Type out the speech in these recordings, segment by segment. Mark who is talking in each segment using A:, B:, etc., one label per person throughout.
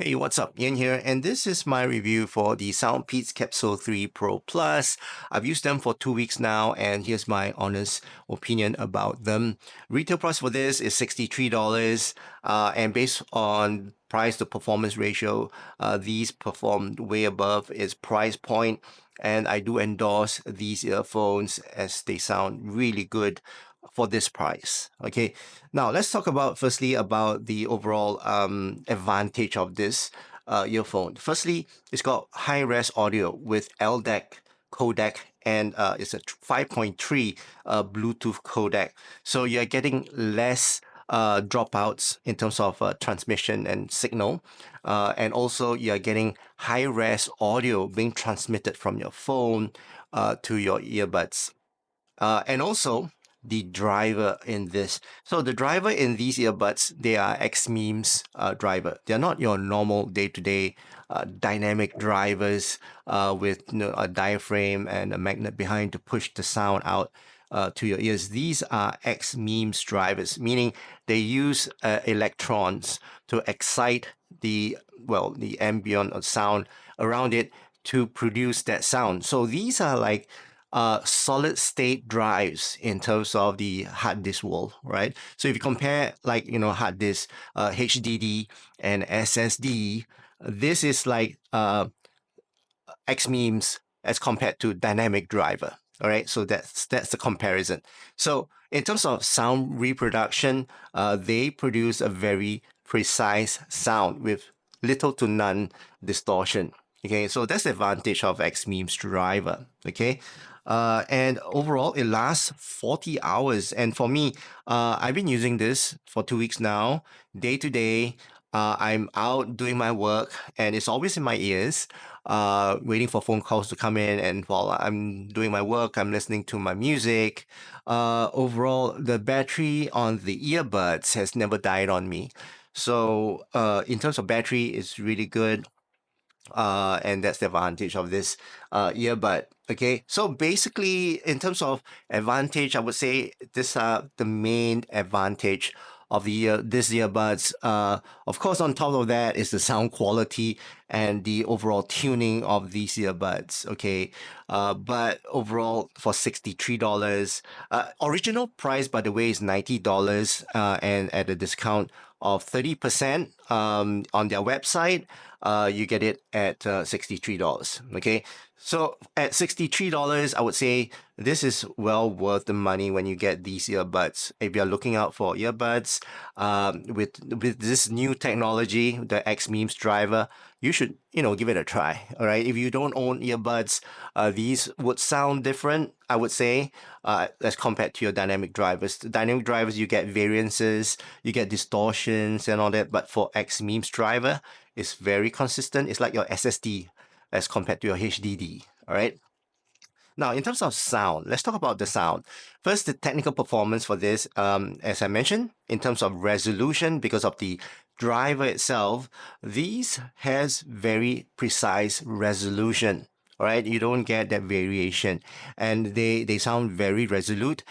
A: Hey, what's up? Ian here, and this is my review for the Soundpeats Capsule 3 Pro Plus. I've used them for 2 weeks now, and here's my honest opinion about them. Retail price for this is $63, and based on price to performance ratio, these performed way above its price point, and I do endorse these earphones as they sound really good for this price. Okay, now let's talk about firstly about the overall advantage of this earphone. Firstly, it's got high res audio with LDAC codec and it's a 5.3 Bluetooth codec. So you're getting less dropouts in terms of transmission and signal. And also you're getting high res audio being transmitted from your phone to your earbuds. And also the driver in this. So the driver in these earbuds, they are X-Memes driver. They're not your normal day-to-day dynamic drivers with a diaphragm and a magnet behind to push the sound out to your ears. These are X-Memes drivers, meaning they use electrons to excite the ambient sound around it to produce that sound. So these are like solid state drives in terms of the hard disk world, right? So if you compare like, hard disk, HDD and SSD, this is like X-Memes as compared to dynamic driver. All right, so that's the comparison. So in terms of sound reproduction, they produce a very precise sound with little to none distortion. Okay, so that's the advantage of X-Memes driver. Okay, and overall it lasts 40 hours. And for me, I've been using this for 2 weeks now, day to day. I'm out doing my work and it's always in my ears, waiting for phone calls to come in. And while I'm doing my work, I'm listening to my music. Overall, the battery on the earbuds has never died on me. So, in terms of battery, it's really good. And that's the advantage of this earbud. Okay, so basically, in terms of advantage, I would say these are the main advantage of this earbuds. Of course, on top of that is the sound quality and the overall tuning of these earbuds. Okay, but overall for $63, original price by the way is $90, and at a discount of 30% on their website, you get it at $63. Okay, so at $63, I would say this is well worth the money when you get these earbuds. If you're looking out for earbuds with this new technology, the X-Memes driver, you should give it a try. All right, if you don't own earbuds, these would sound different, I would say, as compared to your dynamic drivers. The dynamic drivers, you get variances, you get distortions and all that, but for X-Memes driver, it's very consistent. It's like your SSD as compared to your HDD. All right. Now, in terms of sound, let's talk about the sound. First, the technical performance for this, as I mentioned, in terms of resolution, because of the driver itself, these has very precise resolution. All right, you don't get that variation, and they sound very resolute.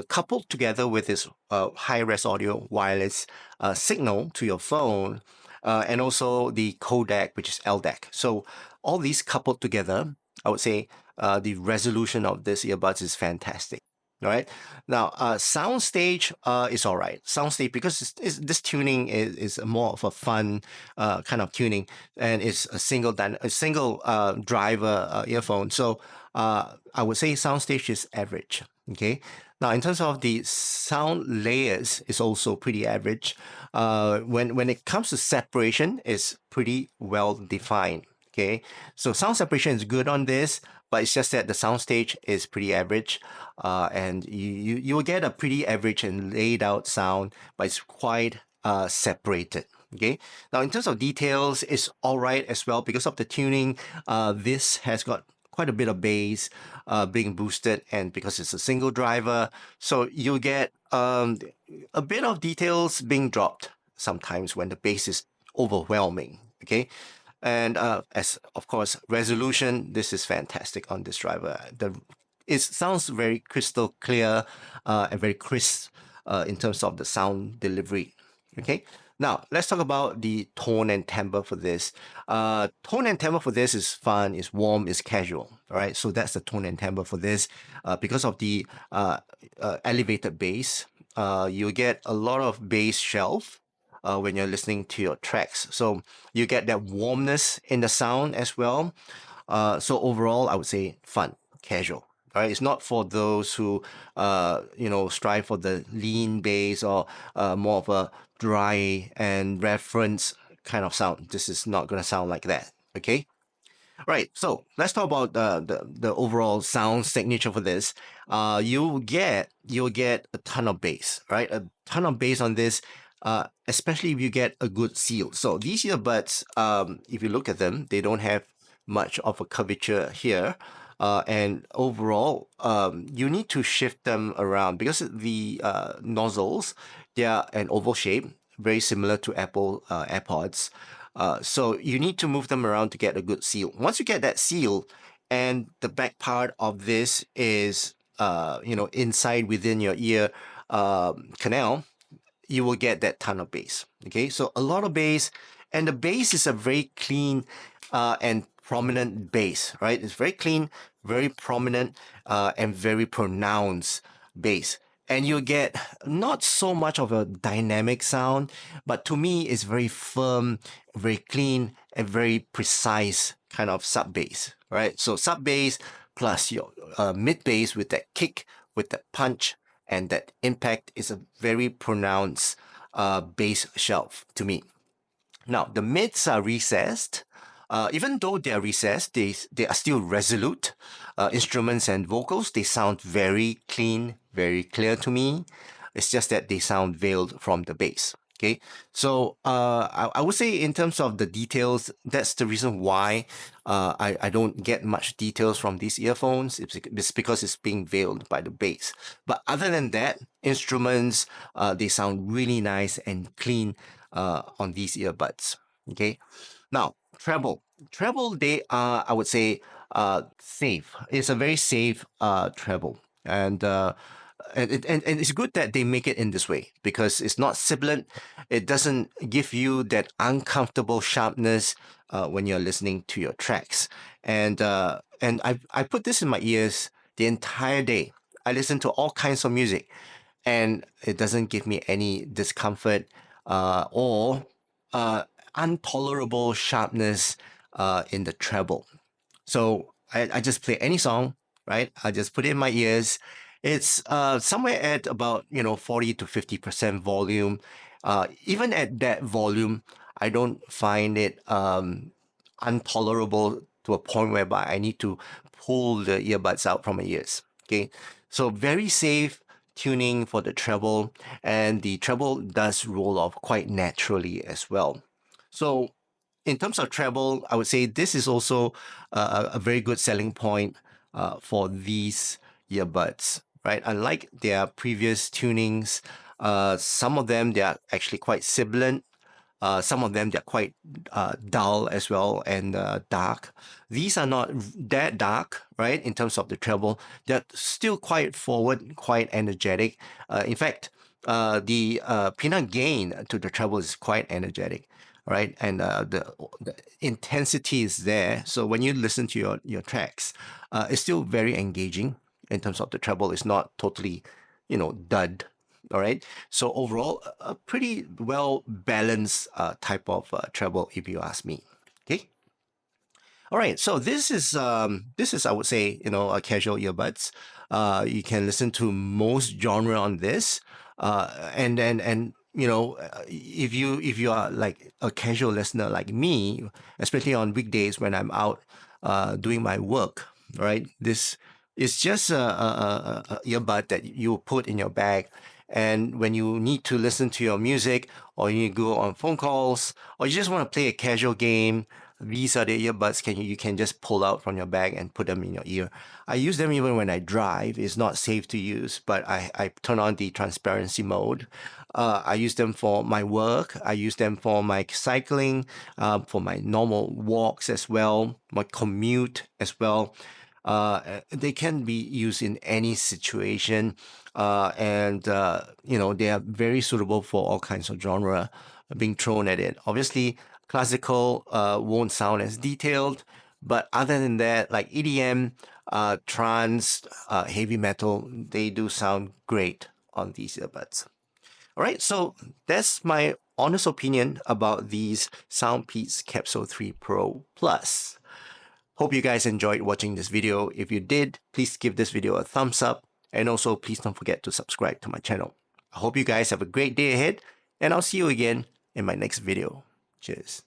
A: Coupled together with this high res audio wireless signal to your phone, and also the codec, which is LDAC. So all these coupled together, I would say the resolution of this earbuds is fantastic. All right. Now, soundstage is all right. Soundstage, because this tuning is more of a fun kind of tuning, and it's a single driver earphone. So I would say soundstage is average. Okay. Now, in terms of the sound layers, is also pretty average. When it comes to separation, it's pretty well defined. Okay, so sound separation is good on this, but it's just that the soundstage is pretty average, and you will get a pretty average and laid out sound, but it's quite separated. Okay, now in terms of details, it's all right as well because of the tuning. This has got quite a bit of bass being boosted, and because it's a single driver, so you'll get a bit of details being dropped sometimes when the bass is overwhelming. Okay, and as of course, resolution, this is fantastic on this driver. It sounds very crystal clear and very crisp in terms of the sound delivery. Okay. Now, let's talk about the tone and timbre for this. Tone and timbre for this is fun, is warm, is casual. All right, so that's the tone and timbre for this. Because of the elevated bass, you get a lot of bass shelf when you're listening to your tracks. So you get that warmness in the sound as well. So overall, I would say fun, casual. All right, it's not for those who, strive for the lean bass or more of a dry and reference kind of sound. This is not going to sound like that. Okay. Right. So let's talk about the overall sound signature for this. You'll get a ton of bass, right? A ton of bass on this, especially if you get a good seal. So these earbuds, if you look at them, they don't have much of a curvature here. And overall, you need to shift them around because the nozzles, they are an oval shape, very similar to Apple AirPods. So you need to move them around to get a good seal. Once you get that seal, and the back part of this is, inside within your ear canal, you will get that ton of bass. Okay, so a lot of bass, and the bass is a very clean and prominent bass, right? It's very clean, very prominent, and very pronounced bass. And you get not so much of a dynamic sound, but to me, it's very firm, very clean, and very precise kind of sub bass, right? So sub bass plus your mid bass with that kick, with that punch, and that impact is a very pronounced bass shelf to me. Now, the mids are recessed. Even though they are recessed, they are still resolute. Instruments and vocals, they sound very clean, very clear to me. It's just that they sound veiled from the bass. Okay, so I would say in terms of the details, that's the reason why I don't get much details from these earphones. It's because it's being veiled by the bass. But other than that, instruments, they sound really nice and clean on these earbuds. Okay, now treble. Treble, they are, I would say, safe. It's a very safe treble. And it's good that they make it in this way because it's not sibilant. It doesn't give you that uncomfortable sharpness when you're listening to your tracks. And I put this in my ears the entire day. I listen to all kinds of music, and it doesn't give me any discomfort or intolerable sharpness in the treble. So I just play any song, right? I just put it in my ears. It's somewhere at about 40 to 50% volume. Even at that volume, I don't find it intolerable to a point whereby I need to pull the earbuds out from my ears. Okay, so very safe tuning for the treble, and the treble does roll off quite naturally as well. So in terms of treble, I would say this is also a very good selling point for these earbuds, right? Unlike their previous tunings, some of them they are actually quite sibilant. Some of them they're quite dull as well and dark. These are not that dark, right? In terms of the treble, they're still quite forward, quite energetic. In fact, the peanut gain to the treble is quite energetic, right? And the intensity is there. So when you listen to your tracks, it's still very engaging in terms of the treble. It's not totally, dud. All right. So overall, a pretty well balanced type of treble, if you ask me. Okay. All right. So this is I would say a casual earbuds. You can listen to most genre on this, and if you are like a casual listener like me, especially on weekdays when I'm out doing my work, right? This is just a earbud that you put in your bag. And when you need to listen to your music, or you go on phone calls, or you just want to play a casual game, these are the earbuds you can just pull out from your bag and put them in your ear. I use them even when I drive. It's not safe to use, but I turn on the transparency mode. I use them for my work. I use them for my cycling, for my normal walks as well, my commute as well. They can be used in any situation, and they are very suitable for all kinds of genre. being thrown at it. Obviously, classical won't sound as detailed, but other than that, like EDM, trance, heavy metal, they do sound great on these earbuds. All right, so that's my honest opinion about these Soundpeats Capsule 3 Pro Plus. Hope you guys enjoyed watching this video. If you did, please give this video a thumbs up, and also please don't forget to subscribe to my channel. I hope you guys have a great day ahead, and I'll see you again in my next video. Cheers.